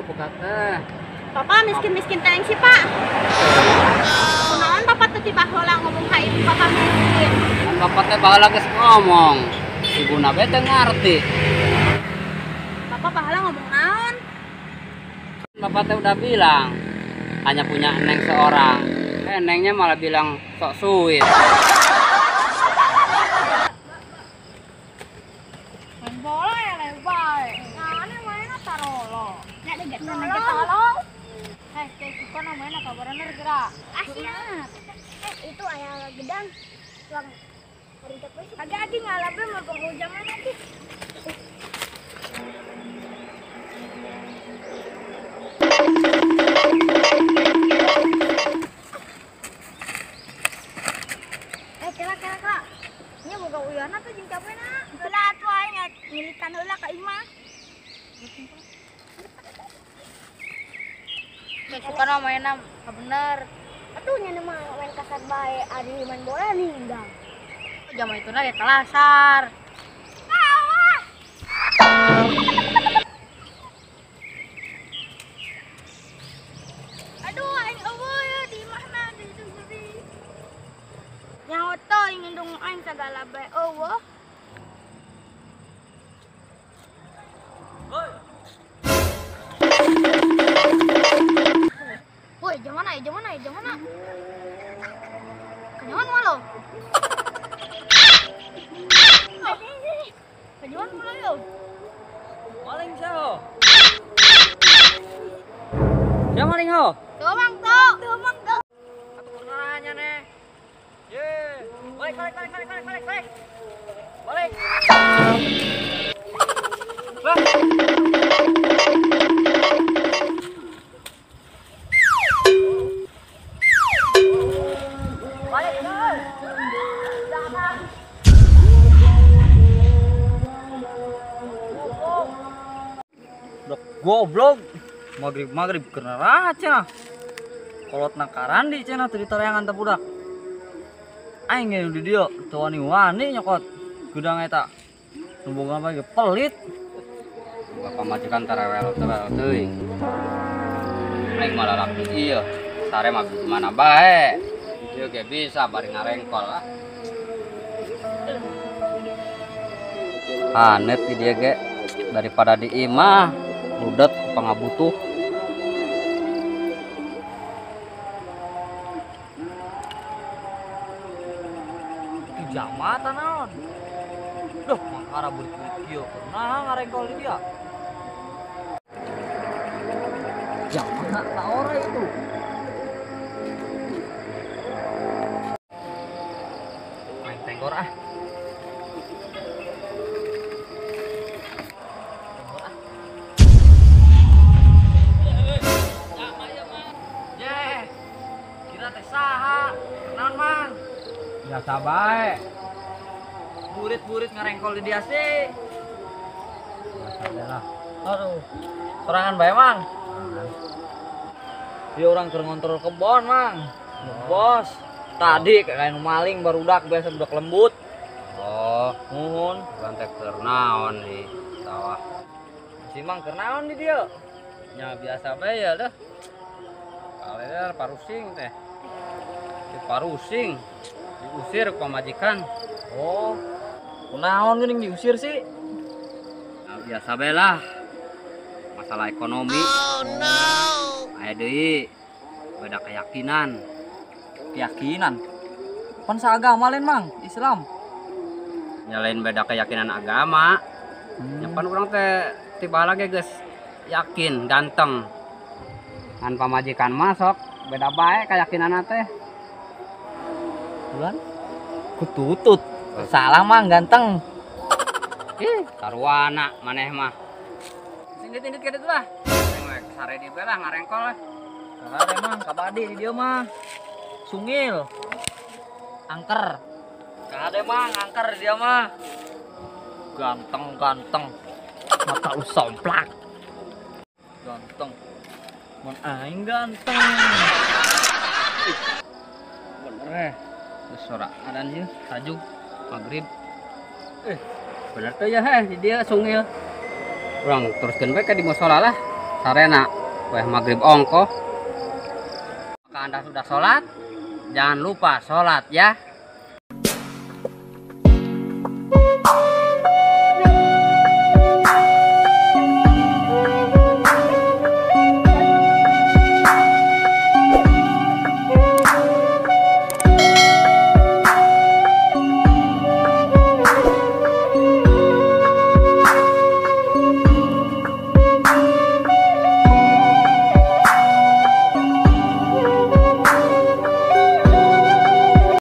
buka teh. Papa miskin-miskin teh sih, Pak. Kunaon Papa teh tiba heula ngomong ka ibu Papa miskin. Kan bapak teh baheula geus ngomong. Ibuna be teh ngarti. Papa baheula ngomong naon? Bapak teh udah bilang hanya punya neng seorang. Nengnya malah bilang sok suit. Main bola ya lebay. Nah, main tarolo. Nek deget neng tolo. Kayak kita namanya kabaran gerak. Siap. Itu ayah gedang yang hari terus Agak ngalabe mau penghujaman lagi. Kira. Nya boga uyana teh jeung capena. Heula atuh aya ngilitan heula ka imah. Kayak suka mainna bener. atuh nya mah main kasar bae ari main bola ninggal. Jam itu lagi kelasar. Aduh, aing eueuh ya di mana di sini. Nyaho teh ingin dong aing sagala bae eueuh. Woi, jam mana? Kenyawan mah lo? Kenyawan mah lo? Maling sao? Siapa maling ho? Tuh mang tuh. Aku pernah nanya nih. Ye, balik. Balik. Goblok, maghrib kena raca. Kolot nakaran di cina tadi tarayangan teh budak. Aing ge di dieu teu wani nyokot gudang eta. Numbung apa ge pelit. Bapak majikan tarewel teuing. Aing malah laki ieu. Sare mah di mana bae. Ieu ge bisa bari ngarengkol lah. Anet di dia ge daripada di imah. Udah pangabutuh. Itu jamatan naon? Duh, mangkara berit-berit kieu. Nah, ngarengkol di dia. Jamana tak ora itu. Main tenggor ah. Biasa bae. Burit ngarengkol di dia sih. Biasa lah. Aduh. Sorangan bae, Mang. Dia orang keur ngontrol kebon, Mang. Bos. Tadi kayak maling barudak biasa budak lembut. Oh, nuhun. Urang teh keur naon di sawah. Si Mang keur naon di dieu? Nya biasa bae ya dah. Kaleder parusing teh. Parusing. Diusir ke pamajikan. Oh, kunaon geuning diusir sih? Nah, biasa bae lah. Masalah ekonomi. Oh no. Aya deui beda keyakinan. Pan saagama lain, Mang, Islam. Ya lain beda keyakinan agama. Ya pan urang teh tiba lagi geus yakin ganteng. Ngan pamajikan masuk beda bae keyakinanna teh. Bulan kututut salah Mang ganteng. Sarwana maneh mah sindit-sindit kitu lah nengek sare di belah ngarengkol lah sare Mang kabadi di dieu mah sungil angker kade Mang angker di dia mah ganteng mata usomplak ganteng mun aing ganteng bener suara adan sih tajuk maghrib bener tuh ya di dia sungil orang teruskan baik di musola lah sarena weh maghrib ongko. Maka Anda sudah sholat, jangan lupa sholat ya.